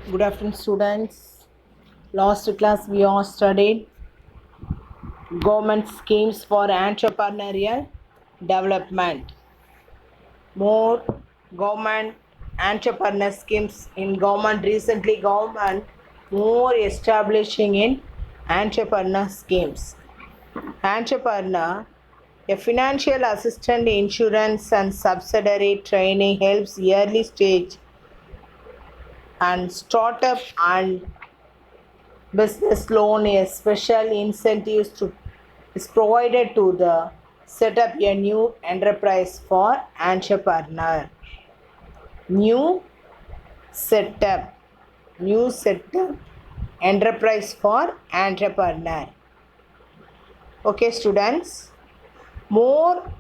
Good afternoon, students. Last class we all studied government schemes for entrepreneurial development. More government entrepreneur schemes in government. Recently, government more establishing in entrepreneur schemes. Entrepreneur, a financial assistant, insurance and subsidiary training helps early stage and startup and business loan. A special incentives to is provided to the set up a new enterprise for entrepreneur. New setup, new setup enterprise for entrepreneur. Okay, students. More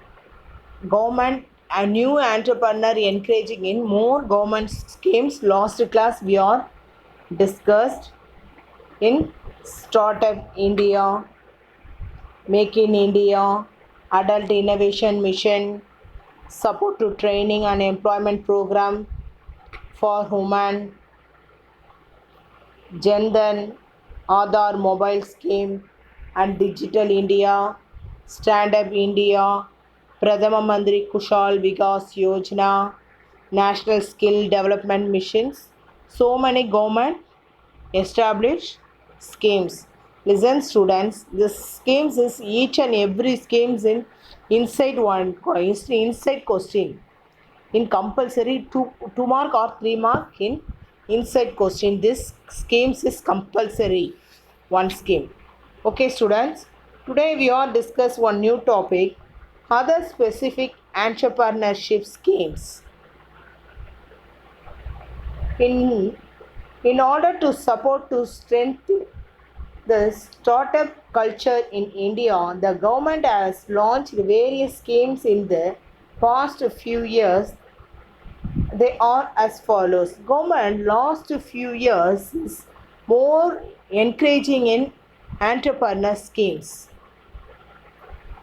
government a new entrepreneur encouraging in more government schemes. Last class we are discussed in Startup India, Make in India, Adult Innovation Mission, support to training and employment program for women, Jan Aadhaar mobile scheme and Digital India, Stand Up India, Pradhama Mantri Kushal Vikas Yojana, National Skill Development Missions. So many government established schemes. Listen, students, the schemes is each and every schemes in inside one inside question in compulsory two mark or 3 mark in inside question. This schemes is compulsory one scheme. Okay, students, today we are discuss one new topic, other specific entrepreneurship schemes. In in order to support to strengthen the startup culture in India, the government has launched various schemes in the past few years. They are as follows. Government last few years is more encouraging in entrepreneur schemes.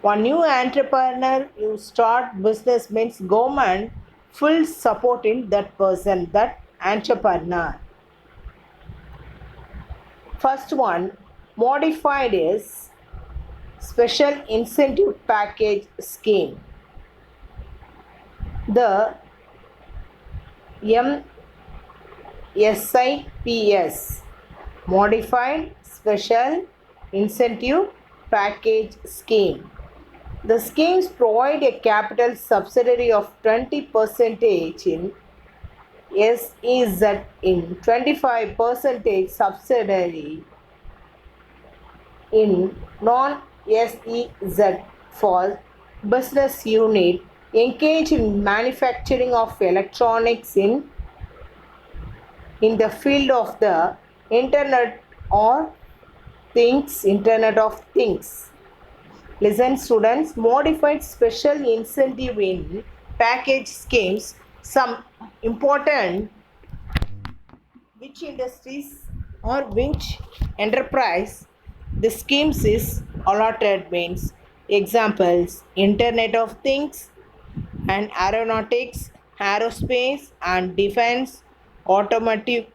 One new entrepreneur you start business means government full support in that person, that entrepreneur. First one, modified is special incentive package scheme. The MSIPS, Modified Special Incentive Package Scheme. The schemes provide a capital subsidy of 20% in SEZ in 25% subsidy in non-SEZ for business unit engaged in manufacturing of electronics in the field of the internet or internet of things. Listen, students, modified special incentive in package schemes. Some important which industries or which enterprise the schemes is allotted means. Examples, internet of things and aeronautics, aerospace and defense, automotive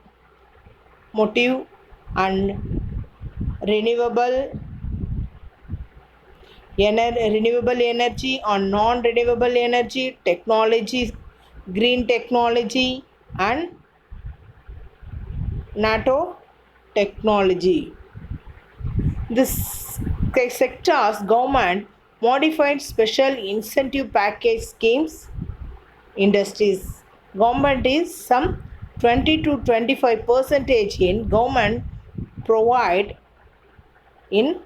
motive and renewable renewable energy or non-renewable energy, technology, green technology and NATO technology. This sector's government modified special incentive package schemes. Industries government is some 20 to 25 percentage in government provide in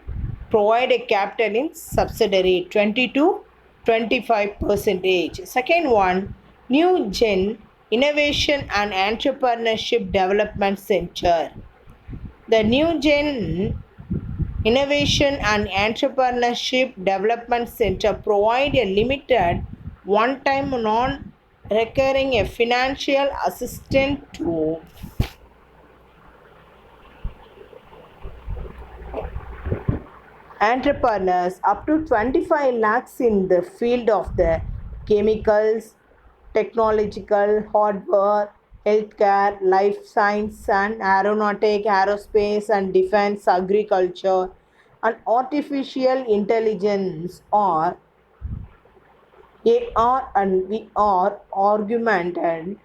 provide a capital in subsidiary 20 to 25 percentage. Second one, New Gen Innovation and Entrepreneurship Development Center. The New Gen Innovation and Entrepreneurship Development Center provide a limited one-time non-recurring financial assistance to entrepreneurs up to 25 lakhs in the field of the chemicals, technological, hardware, healthcare, life science and aeronautic, aerospace and defense, agriculture, and artificial intelligence or AR and VR, augmented,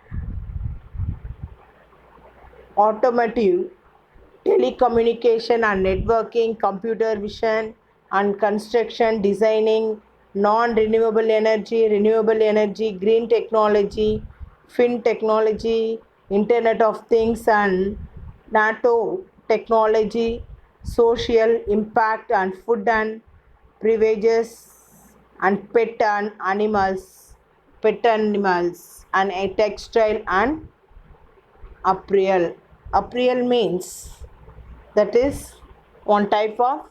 automotive, telecommunication and networking, computer vision and construction, designing, renewable energy, green technology, fin technology, Internet of Things and NATO technology, social impact and food and beverages and pet animals and a textile and apparel. Apparel means that is one type of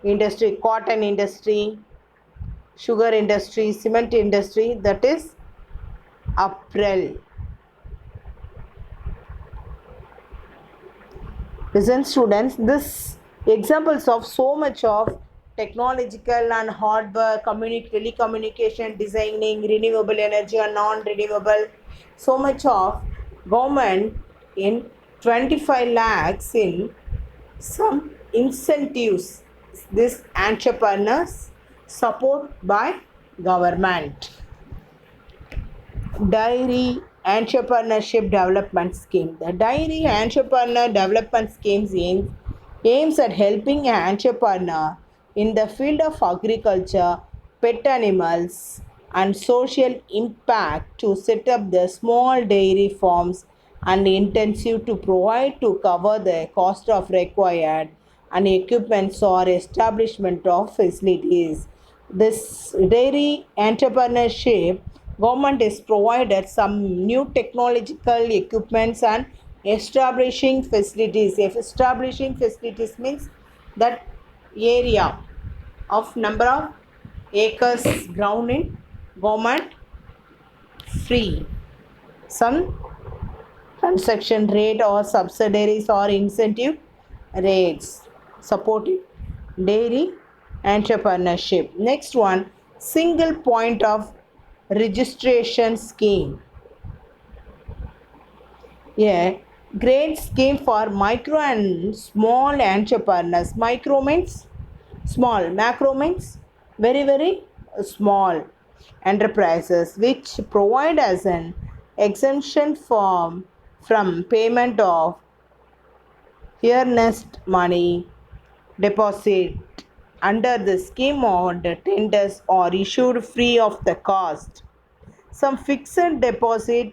industry, cotton industry, sugar industry, cement industry, that is apparel. Listen students, this examples of so much of technological and hardware, telecommunication, designing, renewable energy and non-renewable, so much of government in 25 lakhs in some incentives this entrepreneurs support by government. Dairy Entrepreneurship Development Scheme. The Dairy Entrepreneur Development Scheme aims at helping an entrepreneur in the field of agriculture, pet animals, and social impact to set up the small dairy farms and intensive to provide to cover the cost of required and equipments or establishment of facilities. This dairy entrepreneurship government is provided some new technological equipments and establishing facilities. If establishing facilities means that area of number of acres ground in government free. Some construction rate or subsidies or incentive rates supporting dairy entrepreneurship. Next one, single point of registration scheme. A great scheme for micro and small entrepreneurs. Micro means small, macro means very small enterprises which provide as an exemption from payment of earnest money deposit under the scheme or the tenders or issued free of the cost. Some fixed deposit,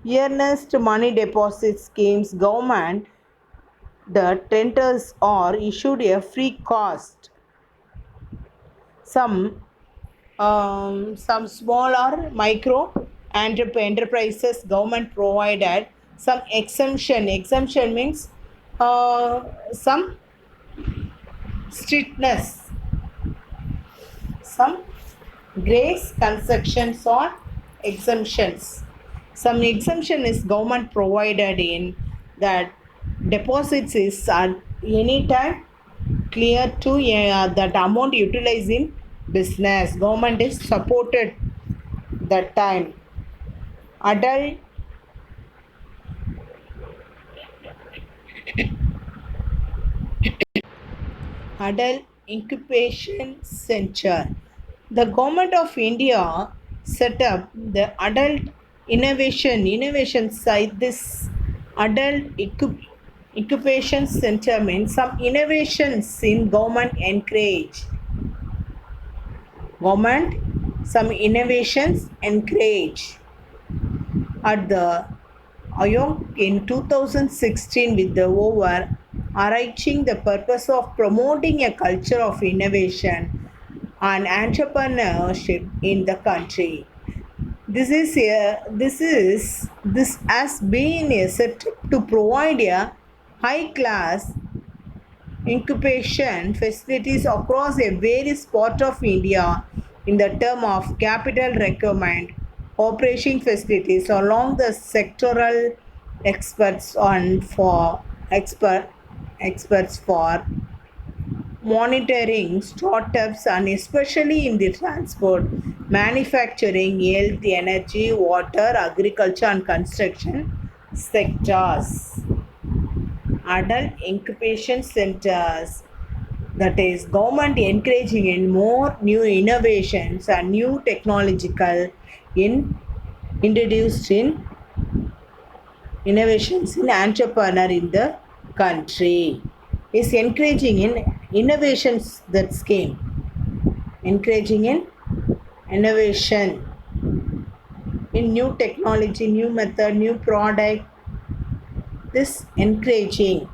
earnest money deposit schemes, government, the tenders are issued a free cost. Some small or micro enterprises government provided some exemption. Exemption means some strictness, some grace concessions or exemptions. Some exemption is government provided in that deposits is at any time clear to that amount utilized in business. Government is supported that time. Adult Incubation Center. The Government of India set up the Adult Innovation Site. This Adult Incubation Center means some innovations in government encourage. Government some innovations encourage. At the IOC in 2016 with the overarching the purpose of promoting a culture of innovation and entrepreneurship in the country. This has been a set to provide a high class incubation facilities across a various part of India in the term of capital requirement, operation facilities along the sectoral experts on for experts for monitoring startups and especially in the transport, manufacturing, health, energy, water, agriculture and construction sectors. Adult incubation centers, that is government encouraging in more new innovations and new technological in introduced in innovations in entrepreneur in the country, is encouraging in innovations, that scheme encouraging in innovation in new technology, new method, new product. This encouraging,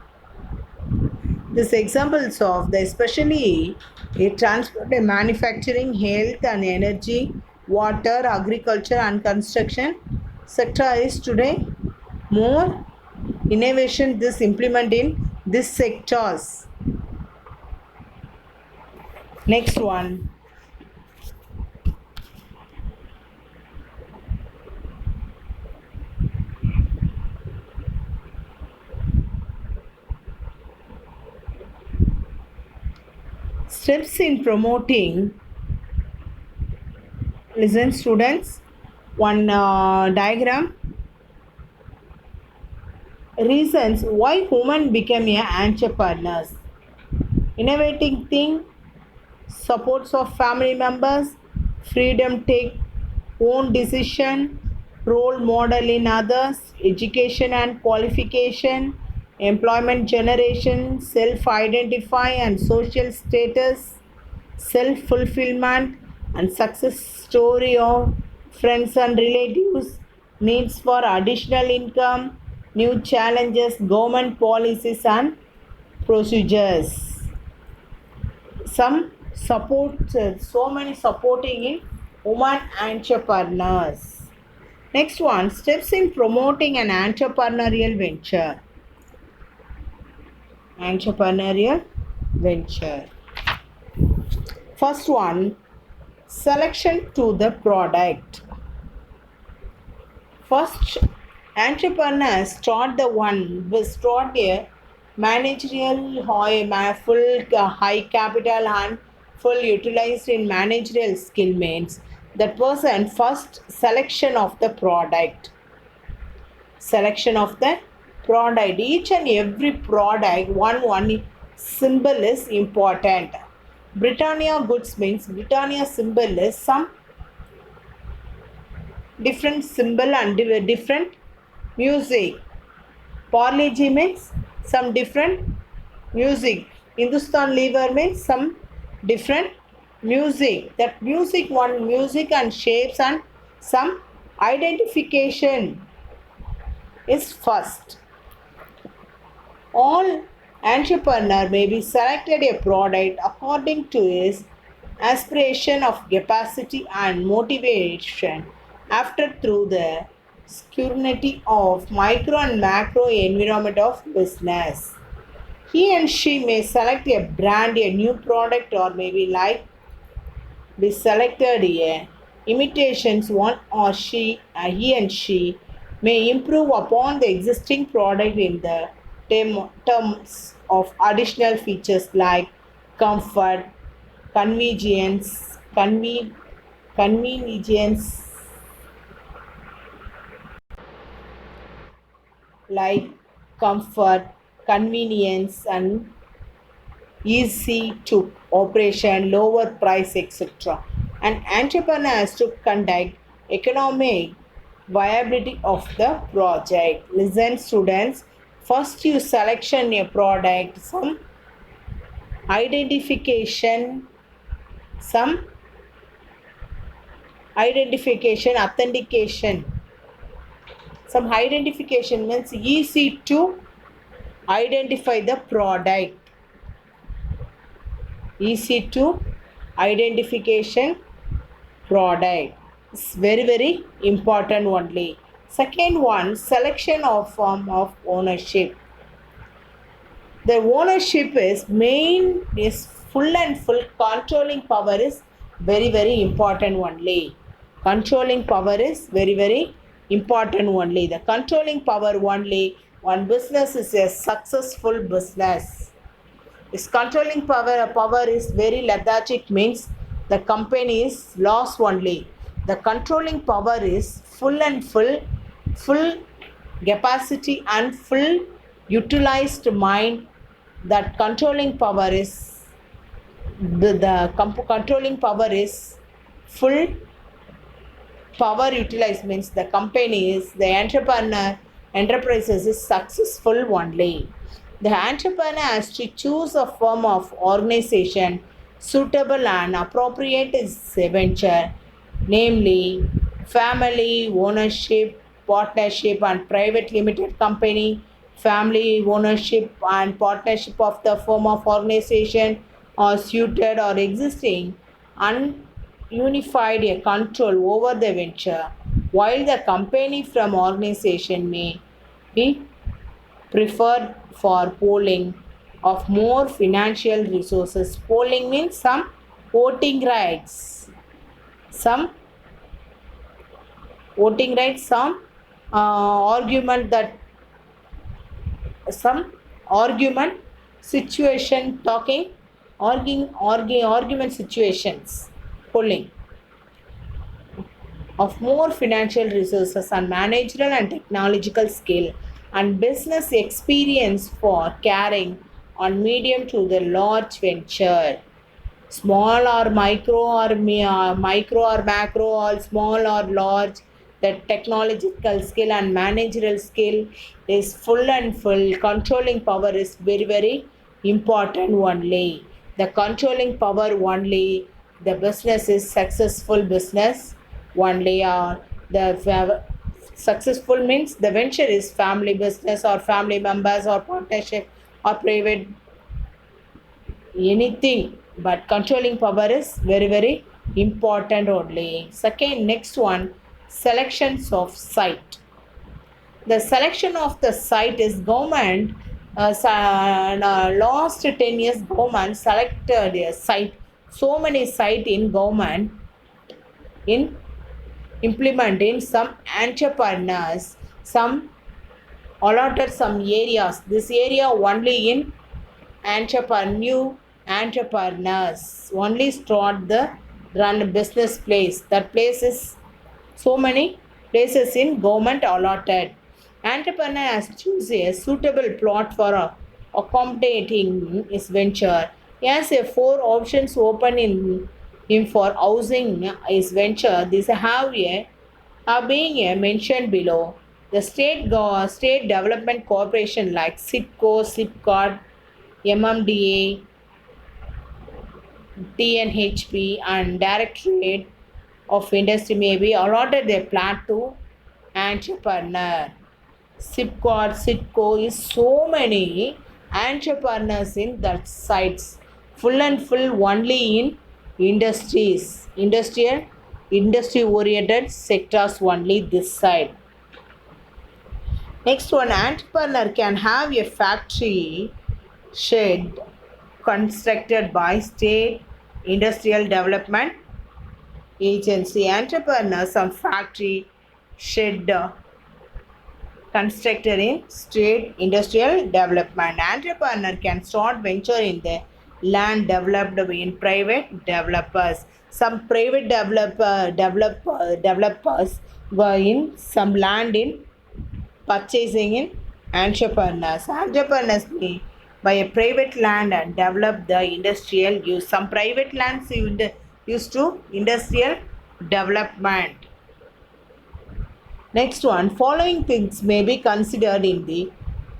this examples of the especially a transport and manufacturing, health and energy, water, agriculture and construction sector is today more innovation this implement in these sectors. Next one. Steps in promoting, listen students, one diagram, reasons why women became a entrepreneurs, innovating thing, supports of family members, freedom take own decision, role model in others, education and qualification, employment generation, self identify and social status, self fulfillment and success story of friends and relatives, needs for additional income, new challenges, government policies and procedures. Some support, so many supporting in women entrepreneurs. Next one, steps in promoting an entrepreneurial venture. Entrepreneurial venture. First one, selection to the product. First, entrepreneurs start the one with start a managerial full high capital and full utilized in managerial skill means that person first selection of the product. Selection of the product. Each and every product, one symbol is important. Britannia goods means Britannia symbol is some different symbol and different music. Parle G means some different music. Hindustan Lever means some different music. That music, one music and shapes and some identification is first. All entrepreneur may be selected a product according to his aspiration of capacity and motivation after through the scrutiny of micro and macro environment of business. He and she may select a brand, a new product, or maybe like be selected a imitations one or he and she may improve upon the existing product in the terms of additional features like comfort, convenience, convenience, like comfort, convenience, and easy to operation, lower price, etc. And entrepreneurs to conduct economic viability of the project. Listen, students. First, you selection a product, some identification, some identification, authentication. Some identification means easy to identify the product. Easy to identification product. It's very important only. Second one, selection of form of ownership. The ownership is main is full and full controlling power is very important only. Controlling power is very important only. The controlling power only, one business is a successful business. This controlling power is very lethargic means the company is lost only. The controlling power is full and full capacity and full utilized mind. That controlling power is controlling power is full power utilized, means the company is the enterprises is successful only. The entrepreneur has to choose a form of organization suitable and appropriate is a venture, namely family ownership, partnership and private limited company. Family ownership and partnership of the form of organization are suited or existing unified a control over the venture, while the company from organization may be preferred for pooling of more financial resources. Pooling means some voting rights, some voting rights, argument that some argument situation talking argument situations, pooling of more financial resources and managerial and technological skill and business experience for carrying on medium to the large venture. Small or micro or macro or small or large, the technological skill and managerial skill is full and full. Controlling power is very, very important only. The controlling power only, the business is successful business only, or successful means the venture is family business or family members or partnership or private anything, but controlling power is very, very important only. Second, next one, selections of site. The selection of the site is government. Last 10 years government selected a site, so many site in government in implementing some entrepreneurs, some allotted some areas, this area only in entrepreneurs only start the run business place. That place is so many places in government allotted. Entrepreneur has choose a suitable plot for accommodating his venture. He has a four options open in him for housing his venture. These have been mentioned below. The state development corporation like SIPCO, SIPCOT, MMDA, TNHP, and Directorate of Industry may be allotted their plan to entrepreneur. SIPCOT, SITCO is so many entrepreneurs in that sites. Full and full only in industries, industry oriented sectors only this side. Next one, entrepreneur can have a factory shed constructed by state industrial development agency. Entrepreneurs some factory shed constructed in state industrial development. Entrepreneur can start venture in the land developed in private developers. Some private developers go in some land in purchasing in entrepreneurs. Entrepreneurs may buy a private land and develop the industrial use. Some private lands used to industrial development. Next one, following things may be considered in the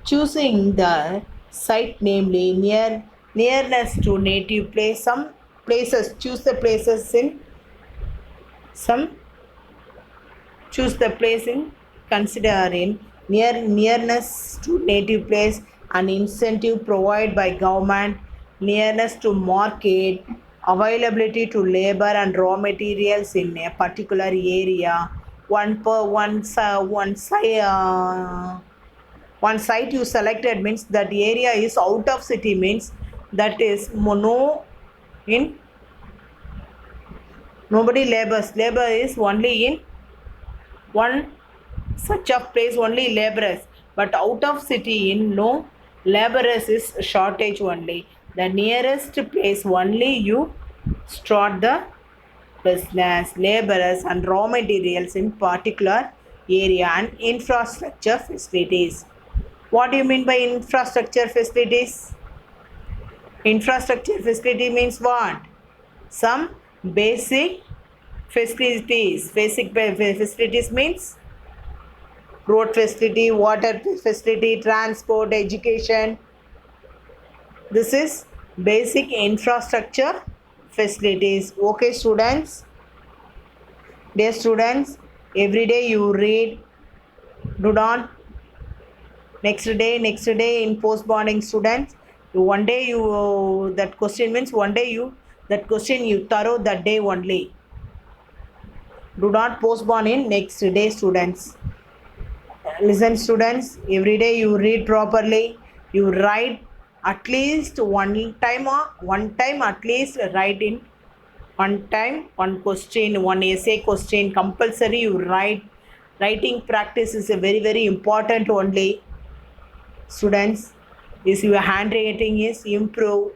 choosing the site, namely nearness to native place. Some places choose the places in some choose the place in considering nearness to native place, an incentive provided by government, nearness to market, availability to labor and raw materials in a particular area. One site you selected means that area is out of city, means that is mono in nobody labor is only in one such a place only laborers, but out of city in no laborers is shortage only. The nearest place only you start the business, laborers and raw materials in particular area and infrastructure facilities. What do you mean by infrastructure facilities? Infrastructure facility means what? Some basic facilities. Basic facilities means road facility, water facility, transport, education. This is basic infrastructure facilities. Okay, students. Dear students, every day you read. Do not next day in postponing students. One day you that question means one day you that question you thorough that day only. Do not postpone in next day, students. Listen, students, every day you read properly, you write at least one time at least write in one time one question, one essay question compulsory you write. Writing practice is a very important only. Students, is your handwriting is improved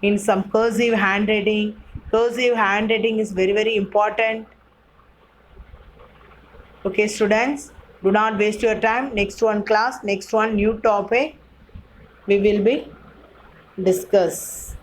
in some cursive handwriting. Cursive handwriting is very important. Okay, students, do not waste your time. Next one class, next one new topic we will be discuss.